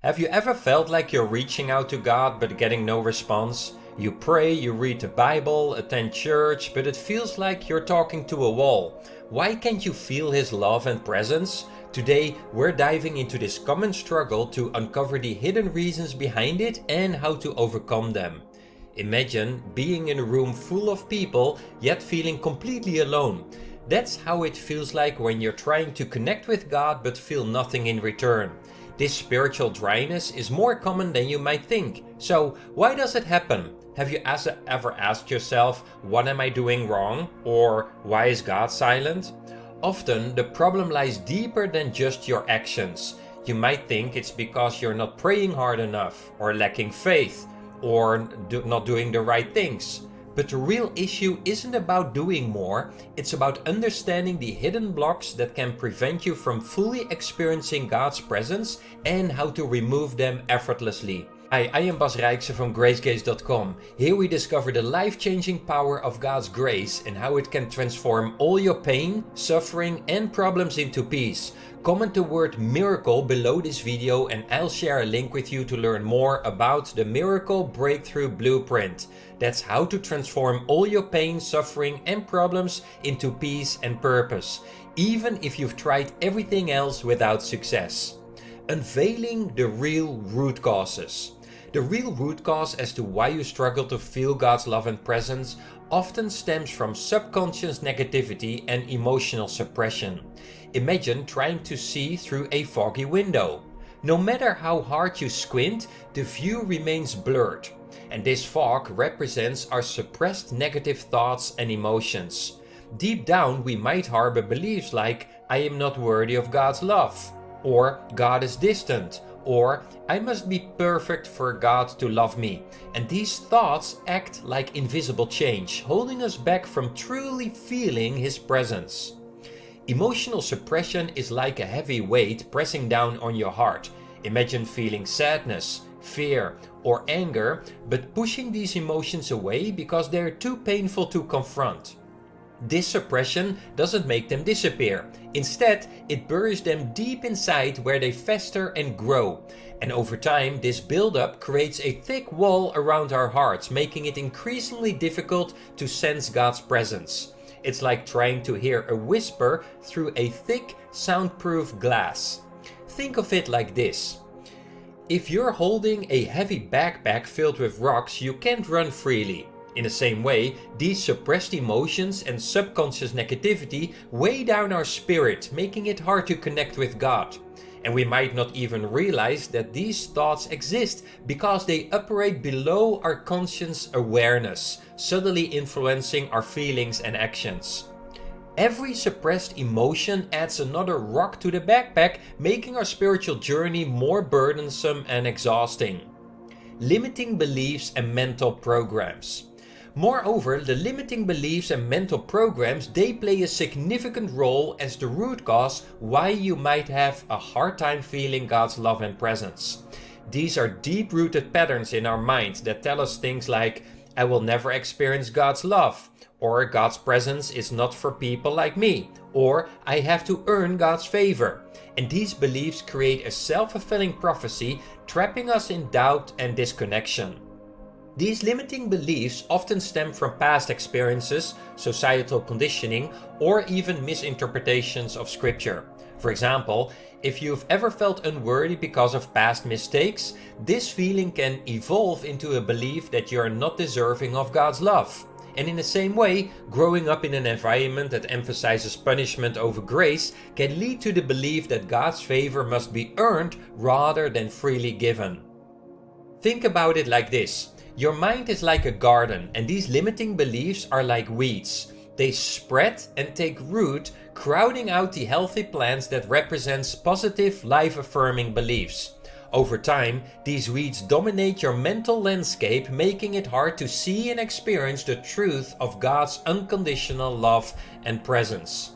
Have you ever felt like you're reaching out to God but getting no response? You pray, you read the Bible, attend church, but it feels like you're talking to a wall. Why can't you feel His love and presence? Today, we're diving into this common struggle to uncover the hidden reasons behind it and how to overcome them. Imagine being in a room full of people, yet feeling completely alone. That's how it feels like when you're trying to connect with God but feel nothing in return. This spiritual dryness is more common than you might think. So, why does it happen? Have you ever asked yourself, what am I doing wrong? Or why is God silent? Often, the problem lies deeper than just your actions. You might think it's because you're not praying hard enough, or lacking faith, or not doing the right things. But the real issue isn't about doing more, it's about understanding the hidden blocks that can prevent you from fully experiencing God's presence and how to remove them effortlessly. Hi, I am Bas Rijkse from GraceGaze.com. Here we discover the life-changing power of God's grace and how it can transform all your pain, suffering and problems into peace. Comment the word miracle below this video and I'll share a link with you to learn more about the Miracle Breakthrough Blueprint. That's how to transform all your pain, suffering and problems into peace and purpose, even if you've tried everything else without success. Unveiling the real root causes. The real root cause as to why you struggle to feel God's love and presence often stems from subconscious negativity and emotional suppression. Imagine trying to see through a foggy window. No matter how hard you squint, the view remains blurred. And this fog represents our suppressed negative thoughts and emotions. Deep down, we might harbor beliefs like, I am not worthy of God's love, or God is distant, or I must be perfect for God to love me. And these thoughts act like invisible chains, holding us back from truly feeling His presence. Emotional suppression is like a heavy weight pressing down on your heart. Imagine feeling sadness, fear, or anger, but pushing these emotions away because they're too painful to confront. This suppression doesn't make them disappear. Instead, it buries them deep inside where they fester and grow. And over time, this buildup creates a thick wall around our hearts, making it increasingly difficult to sense God's presence. It's like trying to hear a whisper through a thick, soundproof glass. Think of it like this. If you're holding a heavy backpack filled with rocks, you can't run freely. In the same way, these suppressed emotions and subconscious negativity weigh down our spirit, making it hard to connect with God. And we might not even realize that these thoughts exist because they operate below our conscious awareness, subtly influencing our feelings and actions. Every suppressed emotion adds another rock to the backpack, making our spiritual journey more burdensome and exhausting. Limiting beliefs and mental programs. Moreover, the limiting beliefs and mental programs, they play a significant role as the root cause why you might have a hard time feeling God's love and presence. These are deep-rooted patterns in our mind that tell us things like, I will never experience God's love, or God's presence is not for people like me, or I have to earn God's favor. And these beliefs create a self-fulfilling prophecy, trapping us in doubt and disconnection. These limiting beliefs often stem from past experiences, societal conditioning, or even misinterpretations of scripture. For example, if you've ever felt unworthy because of past mistakes, this feeling can evolve into a belief that you are not deserving of God's love. And in the same way, growing up in an environment that emphasizes punishment over grace can lead to the belief that God's favor must be earned rather than freely given. Think about it like this. Your mind is like a garden, and these limiting beliefs are like weeds. They spread and take root, crowding out the healthy plants that represents positive, life-affirming beliefs. Over time, these weeds dominate your mental landscape, making it hard to see and experience the truth of God's unconditional love and presence.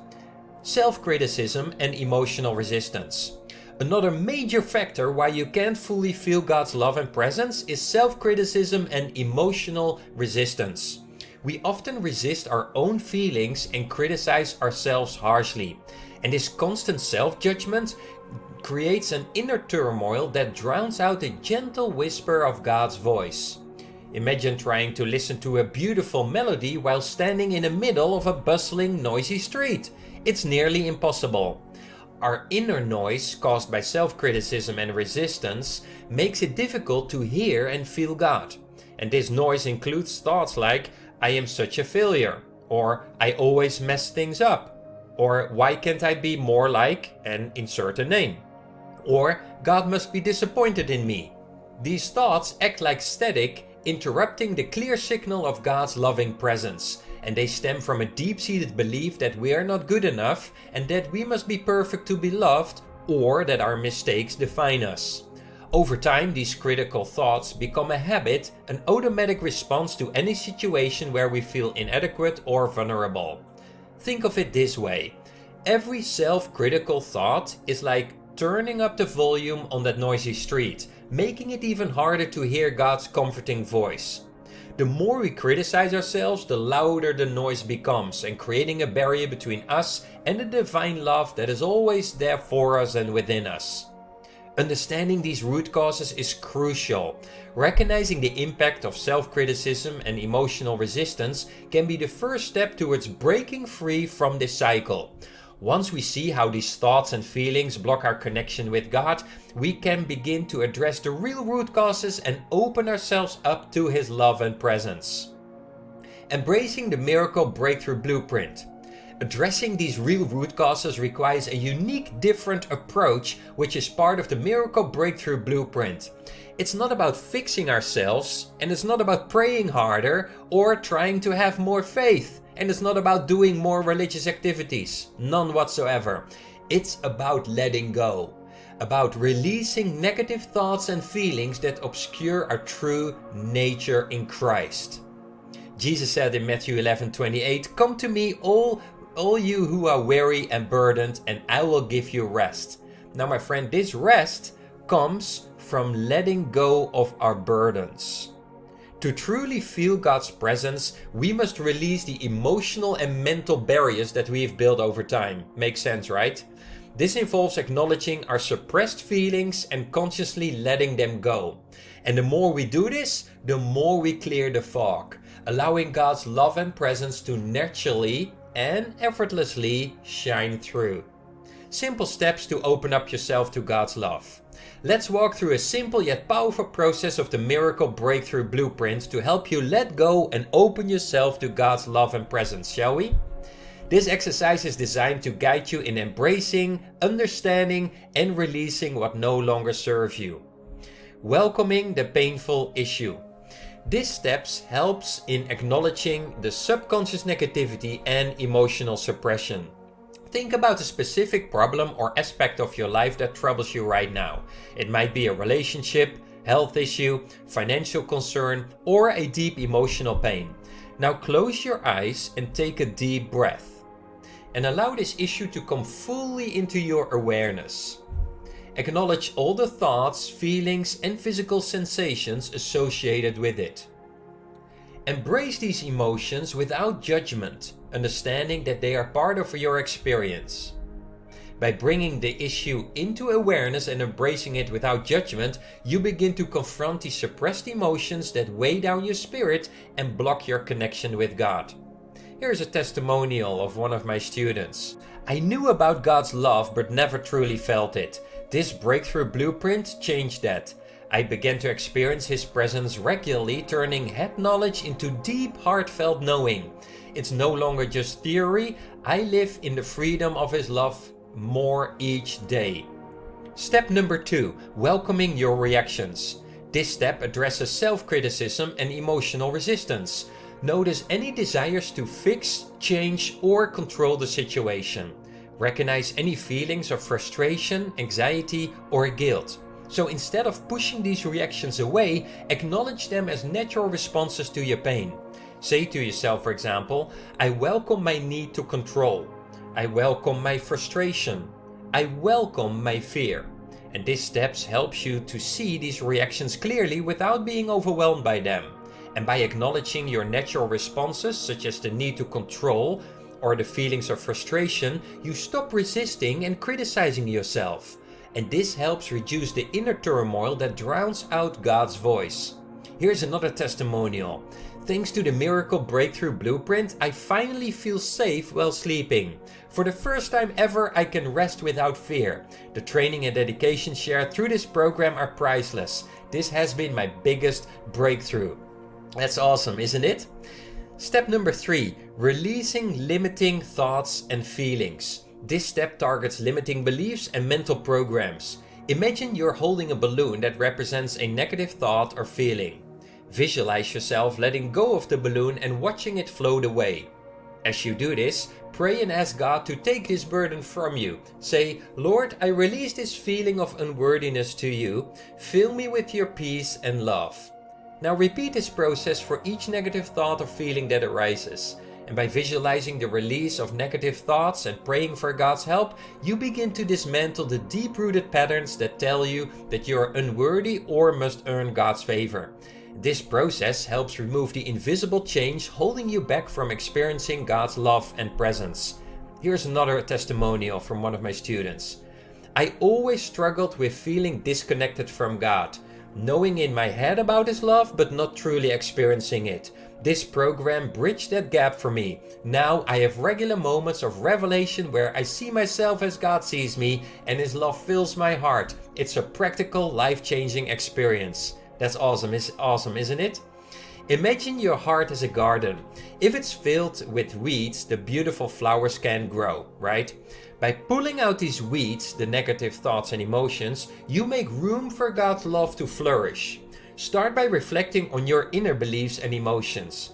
Self-criticism and emotional resistance. Another major factor why you can't fully feel God's love and presence is self-criticism and emotional resistance. We often resist our own feelings and criticize ourselves harshly. And this constant self-judgment creates an inner turmoil that drowns out the gentle whisper of God's voice. Imagine trying to listen to a beautiful melody while standing in the middle of a bustling, noisy street. It's nearly impossible. Our inner noise, caused by self-criticism and resistance, makes it difficult to hear and feel God. And this noise includes thoughts like, I am such a failure, or I always mess things up, or why can't I be more like, and insert a name, or God must be disappointed in me. These thoughts act like static, interrupting the clear signal of God's loving presence, and they stem from a deep-seated belief that we are not good enough and that we must be perfect to be loved, or that our mistakes define us. Over time, these critical thoughts become a habit, an automatic response to any situation where we feel inadequate or vulnerable. Think of it this way: every self-critical thought is like turning up the volume on that noisy street, making it even harder to hear God's comforting voice. The more we criticize ourselves, the louder the noise becomes, and creating a barrier between us and the divine love that is always there for us and within us. Understanding these root causes is crucial. Recognizing the impact of self-criticism and emotional resistance can be the first step towards breaking free from this cycle. Once we see how these thoughts and feelings block our connection with God, we can begin to address the real root causes and open ourselves up to His love and presence. Embracing the miracle breakthrough blueprint. Addressing these real root causes requires a unique, different approach, which is part of the miracle breakthrough blueprint. It's not about fixing ourselves, and it's not about praying harder or trying to have more faith. And it's not about doing more religious activities, none whatsoever. It's about letting go, about releasing negative thoughts and feelings that obscure our true nature in Christ. Jesus said in Matthew 11:28, "Come to me, all you who are weary and burdened, and I will give you rest." Now, my friend, this rest comes from letting go of our burdens. To truly feel God's presence, we must release the emotional and mental barriers that we've built over time. Makes sense, right? This involves acknowledging our suppressed feelings and consciously letting them go. And the more we do this, the more we clear the fog, allowing God's love and presence to naturally and effortlessly shine through. Simple steps to open up yourself to God's love. Let's walk through a simple yet powerful process of the miracle breakthrough blueprint to help you let go and open yourself to God's love and presence, shall we? This exercise is designed to guide you in embracing, understanding, and releasing what no longer serves you. Welcoming the painful issue. This steps helps in acknowledging the subconscious negativity and emotional suppression. Think about a specific problem or aspect of your life that troubles you right now. It might be a relationship, health issue, financial concern, or a deep emotional pain. Now close your eyes and take a deep breath. And allow this issue to come fully into your awareness. Acknowledge all the thoughts, feelings, and physical sensations associated with it. Embrace these emotions without judgment, understanding that they are part of your experience. By bringing the issue into awareness and embracing it without judgment, you begin to confront the suppressed emotions that weigh down your spirit and block your connection with God. Here's a testimonial of one of my students. "I knew about God's love but never truly felt it. This breakthrough blueprint changed that. I began to experience His presence regularly, turning head knowledge into deep, heartfelt knowing. It's no longer just theory. I live in the freedom of His love more each day." Step number 2, welcoming your reactions. This step addresses self-criticism and emotional resistance. Notice any desires to fix, change, or control the situation. Recognize any feelings of frustration, anxiety, or guilt. So instead of pushing these reactions away, acknowledge them as natural responses to your pain. Say to yourself, for example, "I welcome my need to control. I welcome my frustration. I welcome my fear." And these steps helps you to see these reactions clearly without being overwhelmed by them. And by acknowledging your natural responses, such as the need to control or the feelings of frustration, you stop resisting and criticizing yourself. and this helps reduce the inner turmoil that drowns out God's voice. Here's another testimonial. Thanks to the Miracle Breakthrough Blueprint, I finally feel safe while sleeping. For the first time ever, I can rest without fear. The training and dedication shared through this program are priceless. This has been my biggest breakthrough. That's awesome, isn't it? Step number 3, releasing limiting thoughts and feelings. This step targets limiting beliefs and mental programs. Imagine you're holding a balloon that represents a negative thought or feeling. Visualize yourself letting go of the balloon and watching it float away. As you do this, pray and ask God to take this burden from you. Say, Lord, I release this feeling of unworthiness to you. Fill me with your peace and love. Now repeat this process for each negative thought or feeling that arises. And by visualizing the release of negative thoughts and praying for God's help, you begin to dismantle the deep-rooted patterns that tell you that you are unworthy or must earn God's favor. This process helps remove the invisible chains holding you back from experiencing God's love and presence. Here's another testimonial from one of my students. I always struggled with feeling disconnected from God, knowing in my head about His love but not truly experiencing it. This program bridged that gap for me. Now I have regular moments of revelation where I see myself as God sees me and His love fills my heart. It's a practical, life-changing experience. That's awesome, isn't it? Imagine your heart as a garden. If it's filled with weeds, the beautiful flowers can't grow, right? By pulling out these weeds, the negative thoughts and emotions, you make room for God's love to flourish. Start by reflecting on your inner beliefs and emotions.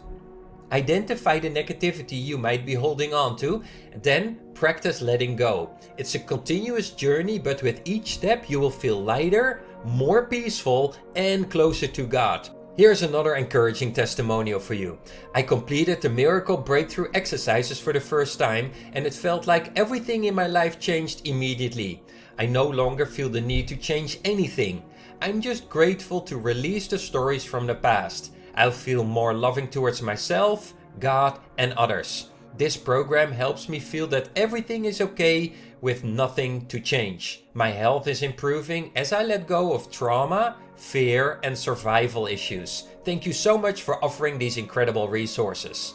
Identify the negativity you might be holding on to, then practice letting go. It's a continuous journey, but with each step you will feel lighter, more peaceful, and closer to God. Here's another encouraging testimonial for you. I completed the Miracle Breakthrough exercises for the first time, and it felt like everything in my life changed immediately. I no longer feel the need to change anything. I'm just grateful to release the stories from the past. I'll feel more loving towards myself, God, and others. This program helps me feel that everything is okay with nothing to change. My health is improving as I let go of trauma, fear, and survival issues. Thank you so much for offering these incredible resources.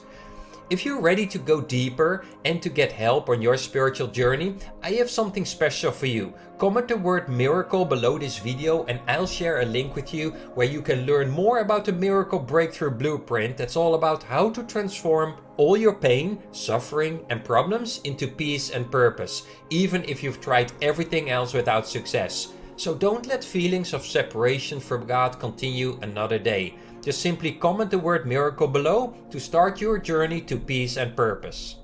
If you're ready to go deeper and to get help on your spiritual journey, I have something special for you. Comment the word miracle below this video and I'll share a link with you where you can learn more about the Miracle Breakthrough Blueprint that's all about how to transform all your pain, suffering, and problems into peace and purpose, even if you've tried everything else without success. So don't let feelings of separation from God continue another day. Just simply comment the word miracle below to start your journey to peace and purpose.